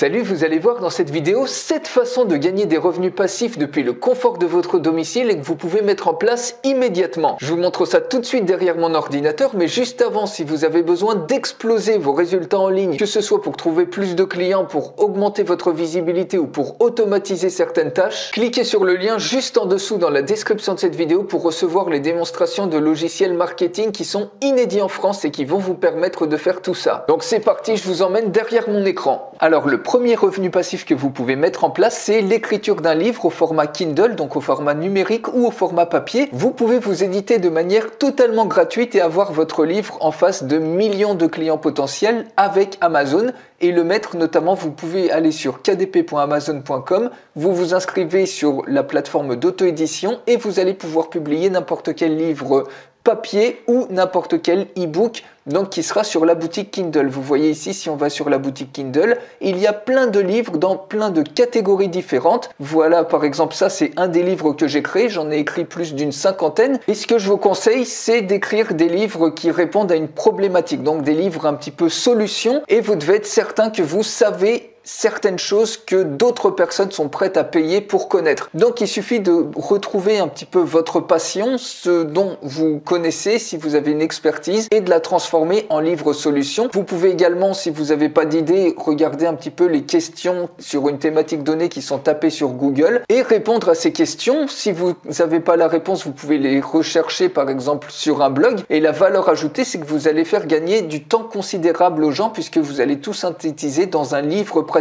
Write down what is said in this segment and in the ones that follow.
Salut, vous allez voir dans cette vidéo 7 façons de gagner des revenus passifs depuis le confort de votre domicile et que vous pouvez mettre en place immédiatement. Je vous montre ça tout de suite derrière mon ordinateur, mais juste avant, si vous avez besoin d'exploser vos résultats en ligne, que ce soit pour trouver plus de clients, pour augmenter votre visibilité ou pour automatiser certaines tâches, cliquez sur le lien juste en dessous dans la description de cette vidéo pour recevoir les démonstrations de logiciels marketing qui sont inédits en France et qui vont vous permettre de faire tout ça. Donc c'est parti, je vous emmène derrière mon écran. Alors le premier revenu passif que vous pouvez mettre en place, c'est l'écriture d'un livre au format Kindle, donc au format numérique ou au format papier. Vous pouvez vous éditer de manière totalement gratuite et avoir votre livre en face de millions de clients potentiels avec Amazon et le mettre notamment, vous pouvez aller sur kdp.amazon.com, vous vous inscrivez sur la plateforme d'auto-édition et vous allez pouvoir publier n'importe quel livre papier ou n'importe quel e-book donc qui sera sur la boutique Kindle. Vous voyez ici, si on va sur la boutique Kindle, il y a plein de livres dans plein de catégories différentes. Voilà, par exemple, ça c'est un des livres que j'ai créé, j'en ai écrit plus d'une cinquantaine. Et ce que je vous conseille, c'est d'écrire des livres qui répondent à une problématique, donc des livres un petit peu solutions, et vous devez être certain que vous savez certaines choses que d'autres personnes sont prêtes à payer pour connaître. Donc il suffit de retrouver un petit peu votre passion, ce dont vous connaissez, si vous avez une expertise, et de la transformer en livre solution. Vous pouvez également, si vous n'avez pas d'idée, regarder un petit peu les questions sur une thématique donnée qui sont tapées sur Google et répondre à ces questions. Si vous n'avez pas la réponse, vous pouvez les rechercher par exemple sur un blog. Et la valeur ajoutée, c'est que vous allez faire gagner du temps considérable aux gens puisque vous allez tout synthétiser dans un livre pratique.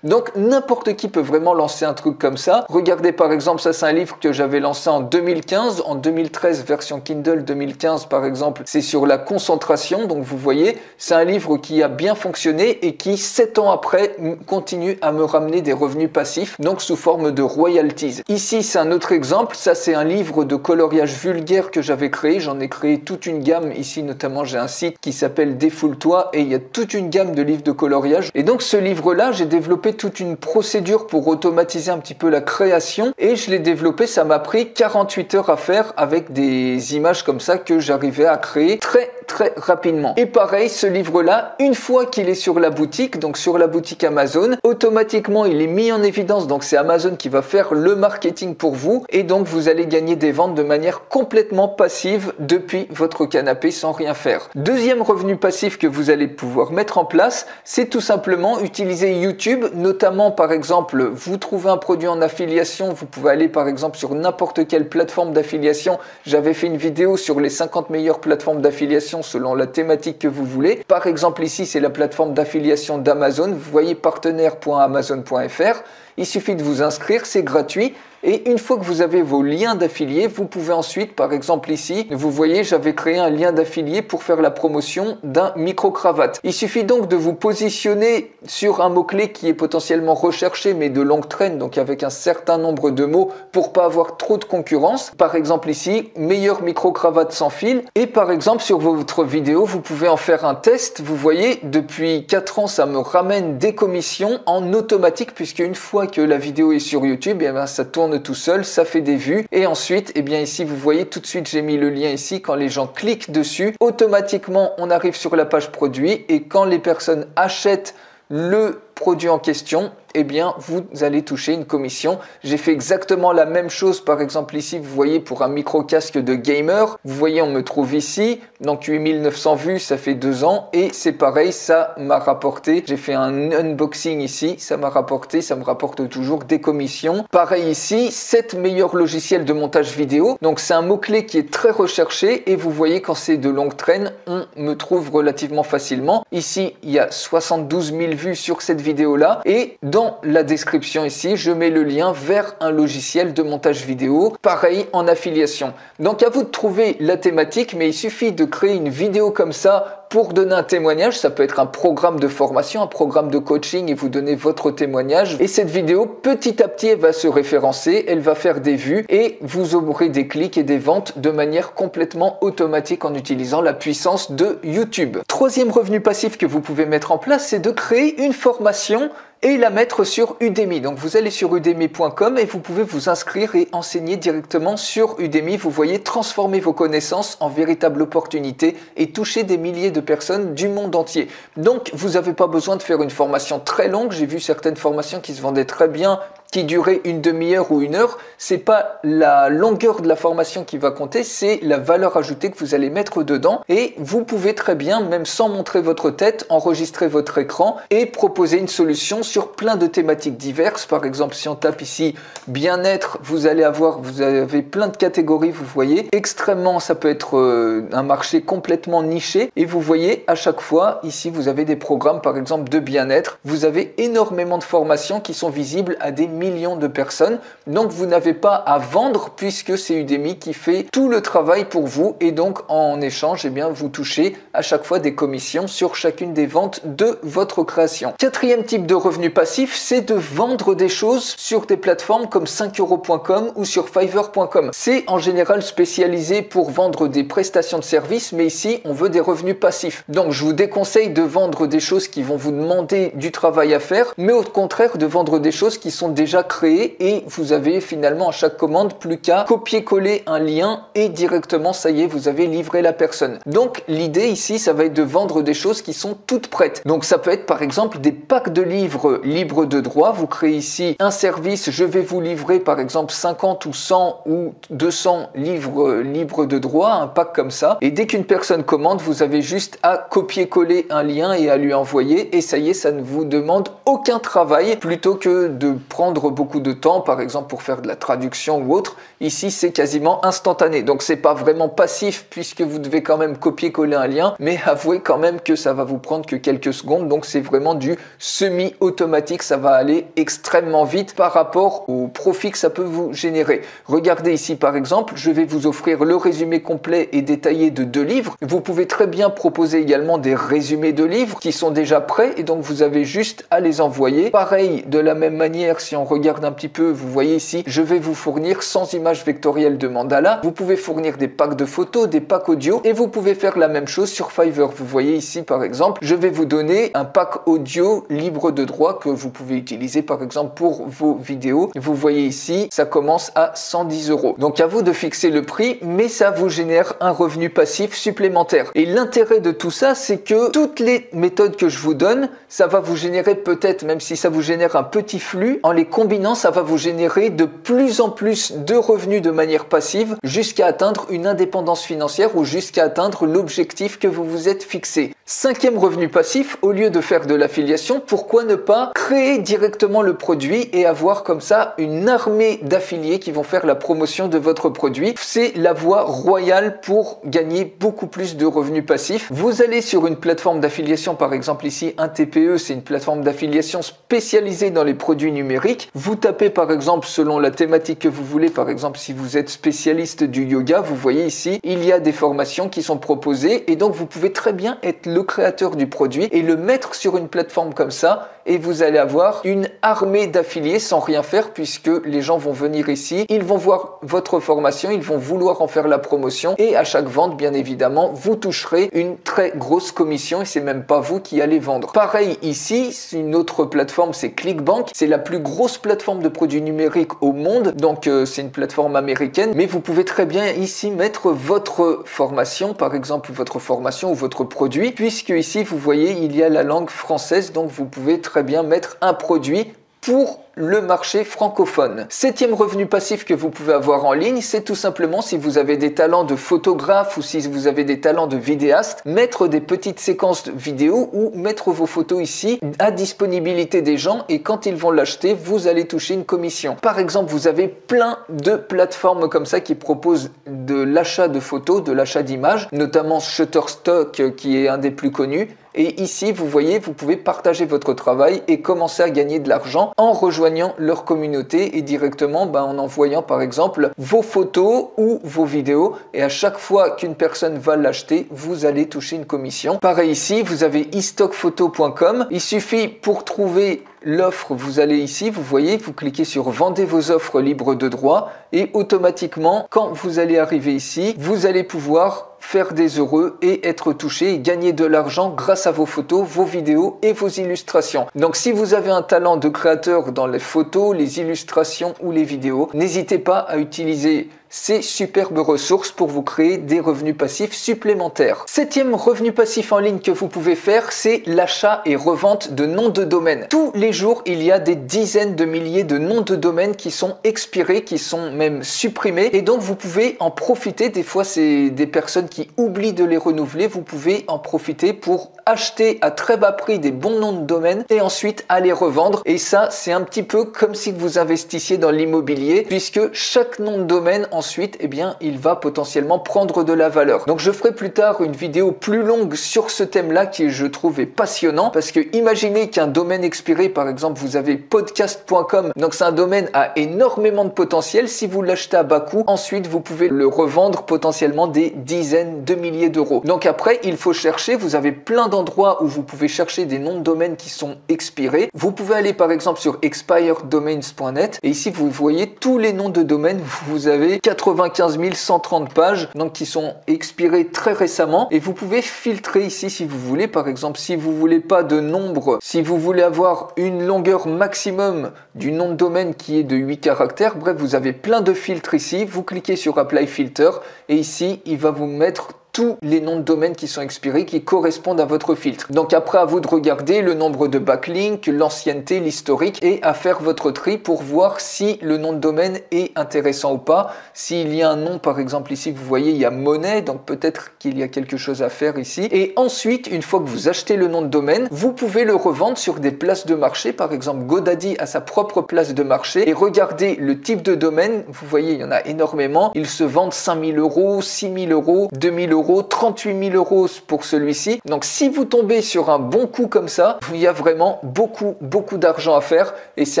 Donc n'importe qui peut vraiment lancer un truc comme ça. Regardez par exemple, ça c'est un livre que j'avais lancé en 2015, en 2013 version Kindle, 2015 par exemple, c'est sur la concentration. Donc vous voyez, c'est un livre qui a bien fonctionné et qui 7 ans après continue à me ramener des revenus passifs, donc sous forme de royalties. Ici c'est un autre exemple, ça c'est un livre de coloriage vulgaire que j'avais créé, j'en ai créé toute une gamme. Ici notamment j'ai un site qui s'appelle Défoule-toi et il y a toute une gamme de livres de coloriage. Et donc ce livre là, j'ai développé toute une procédure pour automatiser un petit peu la création et je l'ai développé, ça m'a pris 48 heures à faire avec des images comme ça que j'arrivais à créer très rapidement. Et pareil, ce livre-là, une fois qu'il est sur la boutique, donc sur la boutique Amazon, automatiquement il est mis en évidence, donc c'est Amazon qui va faire le marketing pour vous et donc vous allez gagner des ventes de manière complètement passive depuis votre canapé sans rien faire. Deuxième revenu passif que vous allez pouvoir mettre en place, c'est tout simplement utiliser YouTube, notamment par exemple, vous trouvez un produit en affiliation, vous pouvez aller par exemple sur n'importe quelle plateforme d'affiliation. J'avais fait une vidéo sur les 50 meilleures plateformes d'affiliation selon la thématique que vous voulez. Par exemple ici c'est la plateforme d'affiliation d'Amazon, vous voyez partenaire.amazon.fr, il suffit de vous inscrire, c'est gratuit. Et une fois que vous avez vos liens d'affiliés, vous pouvez ensuite, par exemple ici, vous voyez, j'avais créé un lien d'affilié pour faire la promotion d'un micro-cravate. Il suffit donc de vous positionner sur un mot-clé qui est potentiellement recherché, mais de longue traîne, donc avec un certain nombre de mots pour pas avoir trop de concurrence. Par exemple ici, meilleur micro-cravate sans fil. Et par exemple, sur votre vidéo, vous pouvez en faire un test. Vous voyez, depuis 4 ans, ça me ramène des commissions en automatique, puisque une fois que la vidéo est sur YouTube, eh bien, ça tourne tout seul, ça fait des vues et ensuite eh bien ici vous voyez tout de suite j'ai mis le lien ici, quand les gens cliquent dessus automatiquement on arrive sur la page produit et quand les personnes achètent le produit en question, eh bien vous allez toucher une commission. J'ai fait exactement la même chose par exemple ici, vous voyez pour un micro casque de gamer, vous voyez on me trouve ici, donc 8900 vues, ça fait 2 ans et c'est pareil, ça m'a rapporté, j'ai fait un unboxing ici, ça m'a rapporté, ça me rapporte toujours des commissions. Pareil ici, 7 meilleurs logiciels de montage vidéo, donc c'est un mot-clé qui est très recherché et vous voyez quand c'est de longue traîne, on me trouve relativement facilement. Ici, il y a 72 000 vues sur cette vidéo là et dans la description ici, je mets le lien vers un logiciel de montage vidéo, pareil en affiliation. Donc à vous de trouver la thématique, mais il suffit de créer une vidéo comme ça pour donner un témoignage. Ça peut être un programme de formation, un programme de coaching et vous donnez votre témoignage. Et cette vidéo, petit à petit, elle va se référencer, elle va faire des vues et vous aurez des clics et des ventes de manière complètement automatique en utilisant la puissance de YouTube. Troisième revenu passif que vous pouvez mettre en place, c'est de créer une formation et la mettre sur Udemy. Donc vous allez sur udemy.com et vous pouvez vous inscrire et enseigner directement sur Udemy. Vous voyez, transformer vos connaissances en véritable opportunité et toucher des milliers de personnes du monde entier. Donc vous n'avez pas besoin de faire une formation très longue. J'ai vu certaines formations qui se vendaient très bien, qui durait une demi-heure ou une heure. C'est pas la longueur de la formation qui va compter, c'est la valeur ajoutée que vous allez mettre dedans. Et vous pouvez très bien, même sans montrer votre tête, enregistrer votre écran et proposer une solution sur plein de thématiques diverses. Par exemple, si on tape ici bien-être, vous avez plein de catégories, vous voyez. Extrêmement, ça peut être un marché complètement niché. Et vous voyez, à chaque fois, ici, vous avez des programmes, par exemple, de bien-être. Vous avez énormément de formations qui sont visibles à des millions de personnes. Donc, vous n'avez pas à vendre puisque c'est Udemy qui fait tout le travail pour vous. Et donc, en échange, eh bien, vous touchez à chaque fois des commissions sur chacune des ventes de votre création. Quatrième type de revenu passif, c'est de vendre des choses sur des plateformes comme 5euros.com ou sur Fiverr.com. C'est en général spécialisé pour vendre des prestations de services, mais ici, on veut des revenus passifs. Donc, je vous déconseille de vendre des choses qui vont vous demander du travail à faire, mais au contraire, de vendre des choses qui sont déjà créées et vous avez finalement à chaque commande plus qu'à copier-coller un lien et directement, ça y est, vous avez livré la personne. Donc, l'idée ici, ça va être de vendre des choses qui sont toutes prêtes. Donc, ça peut être par exemple des packs de livres libres de droit. Vous créez ici un service, je vais vous livrer par exemple 50 ou 100 ou 200 livres libres de droit, un pack comme ça. Et dès qu'une personne commande, vous avez juste à copier-coller un lien et à lui envoyer. Et ça y est, ça ne vous demande aucun travail plutôt que de prendre beaucoup de temps, par exemple pour faire de la traduction ou autre. Ici, c'est quasiment instantané. Donc, c'est pas vraiment passif puisque vous devez quand même copier-coller un lien, mais avouez quand même que ça va vous prendre que quelques secondes. Donc, c'est vraiment du semi-automatique. Ça va aller extrêmement vite par rapport au profit que ça peut vous générer. Regardez ici, par exemple, je vais vous offrir le résumé complet et détaillé de 2 livres. Vous pouvez très bien proposer également des résumés de livres qui sont déjà prêts et donc vous avez juste à les envoyer. Pareil, de la même manière, si on regarde un petit peu, vous voyez ici, je vais vous fournir 100 images vectorielles de mandala. Vous pouvez fournir des packs de photos, des packs audio et vous pouvez faire la même chose sur Fiverr. Vous voyez ici, par exemple, je vais vous donner un pack audio libre de droit que vous pouvez utiliser par exemple pour vos vidéos. Vous voyez ici, ça commence à 110 €. Donc à vous de fixer le prix, mais ça vous génère un revenu passif supplémentaire. Et l'intérêt de tout ça, c'est que toutes les méthodes que je vous donne, ça va vous générer peut-être, même si ça vous génère un petit flux, en les combinant, ça va vous générer de plus en plus de revenus de manière passive jusqu'à atteindre une indépendance financière ou jusqu'à atteindre l'objectif que vous vous êtes fixé. 5e revenu passif, au lieu de faire de l'affiliation, pourquoi ne pas créer directement le produit et avoir comme ça une armée d'affiliés qui vont faire la promotion de votre produit. C'est la voie royale pour gagner beaucoup plus de revenus passifs. Vous allez sur une plateforme d'affiliation, par exemple ici un TPE, c'est une plateforme d'affiliation spécialisée dans les produits numériques. Vous tapez par exemple selon la thématique que vous voulez, par exemple si vous êtes spécialiste du yoga, vous voyez ici, il y a des formations qui sont proposées et donc vous pouvez très bien être le créateur du produit et le mettre sur une plateforme comme ça et vous allez avoir une armée d'affiliés sans rien faire puisque les gens vont venir ici, ils vont voir votre formation, ils vont vouloir en faire la promotion et à chaque vente, bien évidemment, vous toucherez une très grosse commission et c'est même pas vous qui allez vendre. Pareil ici, une autre plateforme, c'est ClickBank. C'est la plus grosse plateforme de produits numériques au monde, donc c'est une plateforme américaine, mais vous pouvez très bien ici mettre votre formation, par exemple votre formation ou votre produit, puisque ici, vous voyez, il y a la langue française, donc vous pouvez très bien mettre un produit pour le marché francophone. 7e revenu passif que vous pouvez avoir en ligne, c'est tout simplement si vous avez des talents de photographe ou si vous avez des talents de vidéaste, mettre des petites séquences de vidéos ou mettre vos photos ici à disponibilité des gens et quand ils vont l'acheter, vous allez toucher une commission. Par exemple, vous avez plein de plateformes comme ça qui proposent de l'achat de photos, de l'achat d'images, notamment Shutterstock qui est un des plus connus. Et ici, vous voyez, vous pouvez partager votre travail et commencer à gagner de l'argent en rejoignant leur communauté et directement en envoyant par exemple vos photos ou vos vidéos. Et à chaque fois qu'une personne va l'acheter, vous allez toucher une commission. Pareil ici, vous avez estockphoto.com. Il suffit pour trouver l'offre, vous allez ici, vous voyez, vous cliquez sur vendez vos offres libres de droit et automatiquement, quand vous allez arriver ici, vous allez pouvoir faire des heureux et être touché et gagner de l'argent grâce à vos photos, vos vidéos et vos illustrations. Donc si vous avez un talent de créateur dans les photos, les illustrations ou les vidéos, n'hésitez pas à utiliser ces superbes ressources pour vous créer des revenus passifs supplémentaires. Septième revenu passif en ligne que vous pouvez faire, c'est l'achat et revente de noms de domaine. Tous les jours, il y a des dizaines de milliers de noms de domaine qui sont expirés, qui sont même supprimés, et donc vous pouvez en profiter. Des fois, c'est des personnes qui oublient de les renouveler. Vous pouvez en profiter pour acheter à très bas prix des bons noms de domaine et ensuite à les revendre. Et ça, c'est un petit peu comme si vous investissiez dans l'immobilier, puisque chaque nom de domaine ensuite, eh bien, il va potentiellement prendre de la valeur. Donc, je ferai plus tard une vidéo plus longue sur ce thème-là qui, je trouve, est passionnant parce que imaginez qu'un domaine expiré, par exemple, vous avez podcast.com, donc c'est un domaine à énormément de potentiel. Si vous l'achetez à bas coût, ensuite, vous pouvez le revendre potentiellement des dizaines de milliers d'euros. Donc après, il faut chercher. Vous avez plein d'endroits où vous pouvez chercher des noms de domaine qui sont expirés. Vous pouvez aller, par exemple, sur expireddomains.net et ici, vous voyez tous les noms de domaine. Vous avez 95 130 pages donc qui sont expirées très récemment et vous pouvez filtrer ici si vous voulez. Par exemple, si vous voulez pas de nombre, si vous voulez avoir une longueur maximum du nom de domaine qui est de 8 caractères, bref, vous avez plein de filtres ici. Vous cliquez sur Apply Filter et ici, il va vous mettre tous les noms de domaine qui sont expirés, qui correspondent à votre filtre. Donc après, à vous de regarder le nombre de backlinks, l'ancienneté, l'historique et à faire votre tri pour voir si le nom de domaine est intéressant ou pas. S'il y a un nom, par exemple ici, vous voyez, il y a monnaie, donc peut-être qu'il y a quelque chose à faire ici. Et ensuite, une fois que vous achetez le nom de domaine, vous pouvez le revendre sur des places de marché. Par exemple, GoDaddy a sa propre place de marché et regardez le type de domaine. Vous voyez, il y en a énormément. Ils se vendent 5 000 euros, 6 000 euros, 2 000 euros, 38 000 euros pour celui-ci. Donc si vous tombez sur un bon coup comme ça, il y a vraiment beaucoup d'argent à faire et c'est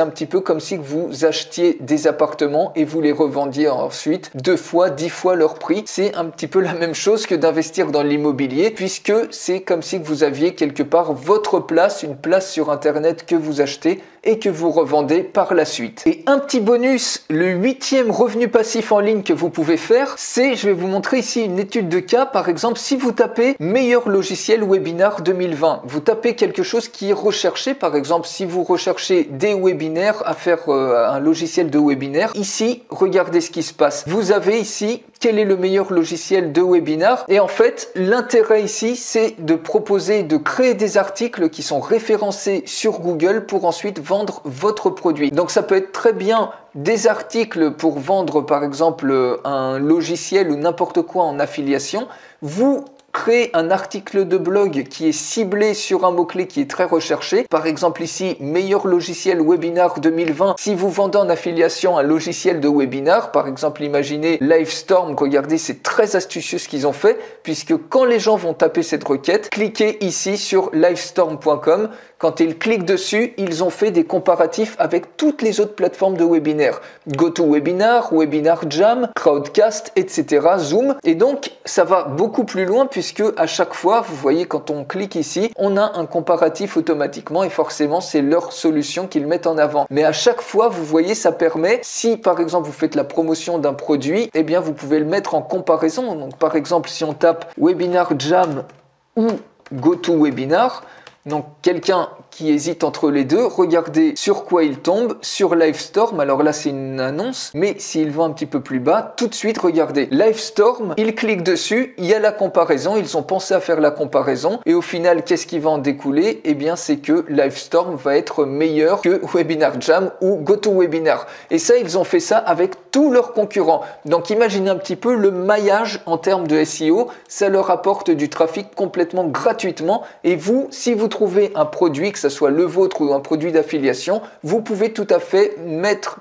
un petit peu comme si vous achetiez des appartements et vous les revendiez ensuite 2 fois, 10 fois leur prix. C'est un petit peu la même chose que d'investir dans l'immobilier puisque c'est comme si vous aviez quelque part votre place, une place sur internet que vous achetez et que vous revendez par la suite. Et un petit bonus, le 8e revenu passif en ligne que vous pouvez faire, c'est, je vais vous montrer ici une étude de cas. Par exemple, si vous tapez meilleur logiciel webinar 2020, vous tapez quelque chose qui est recherché. Par exemple, si vous recherchez des webinaires, à faire un logiciel de webinaire, ici, regardez ce qui se passe. Vous avez ici quel est le meilleur logiciel de webinar et en fait, l'intérêt ici, c'est de proposer, de créer des articles qui sont référencés sur Google pour ensuite vendre votre produit. Donc ça peut être très bien des articles pour vendre par exemple un logiciel ou n'importe quoi en affiliation. Vous créez un article de blog qui est ciblé sur un mot-clé qui est très recherché. Par exemple ici, meilleur logiciel webinar 2020. Si vous vendez en affiliation un logiciel de webinar, par exemple imaginez Livestorm, regardez, c'est très astucieux ce qu'ils ont fait, puisque quand les gens vont taper cette requête, cliquez ici sur livestorm.com. Quand ils cliquent dessus, ils ont fait des comparatifs avec toutes les autres plateformes de webinaire. GoToWebinar, Webinar Jam, Crowdcast, etc. Zoom. Et donc, ça va beaucoup plus loin puisque à chaque fois, vous voyez, quand on clique ici, on a un comparatif automatiquement et forcément, c'est leur solution qu'ils mettent en avant. Mais à chaque fois, vous voyez, ça permet, si par exemple, vous faites la promotion d'un produit, eh bien, vous pouvez le mettre en comparaison. Donc, par exemple, si on tape Webinar Jam ou GoToWebinar, donc quelqu'un qui hésite entre les deux, regardez sur quoi il tombe, sur Livestorm. Alors là, c'est une annonce, mais s'il va un petit peu plus bas, tout de suite, regardez. Livestorm, il clique dessus, il y a la comparaison, ils ont pensé à faire la comparaison, et au final, qu'est-ce qui va en découler? Eh bien, c'est que Livestorm va être meilleur que Webinar Jam ou GoToWebinar. Et ça, ils ont fait ça avec tous leurs concurrents. Donc, imaginez un petit peu le maillage en termes de SEO, ça leur apporte du trafic complètement gratuitement, et vous, si vous trouvez un produit, que ce soit le vôtre ou un produit d'affiliation, vous pouvez tout à fait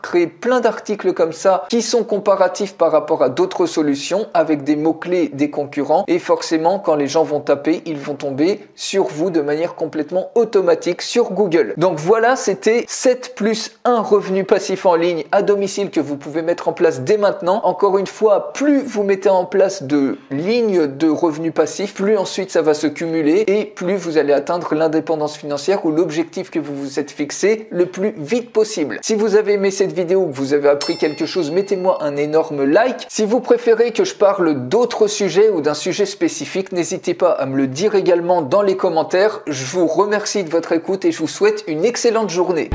créer plein d'articles comme ça qui sont comparatifs par rapport à d'autres solutions avec des mots-clés des concurrents et forcément quand les gens vont taper, ils vont tomber sur vous de manière complètement automatique sur Google. Donc voilà, c'était 7 plus 1 revenu passif en ligne à domicile que vous pouvez mettre en place dès maintenant. Encore une fois, plus vous mettez en place de lignes de revenus passifs, plus ensuite ça va se cumuler et plus vous allez atteindre l'indépendance financière ou l'objectif que vous vous êtes fixé le plus vite possible. Si vous avez aimé cette vidéo ou que vous avez appris quelque chose, mettez-moi un énorme like. Si vous préférez que je parle d'autres sujets ou d'un sujet spécifique, n'hésitez pas à me le dire également dans les commentaires. Je vous remercie de votre écoute et je vous souhaite une excellente journée.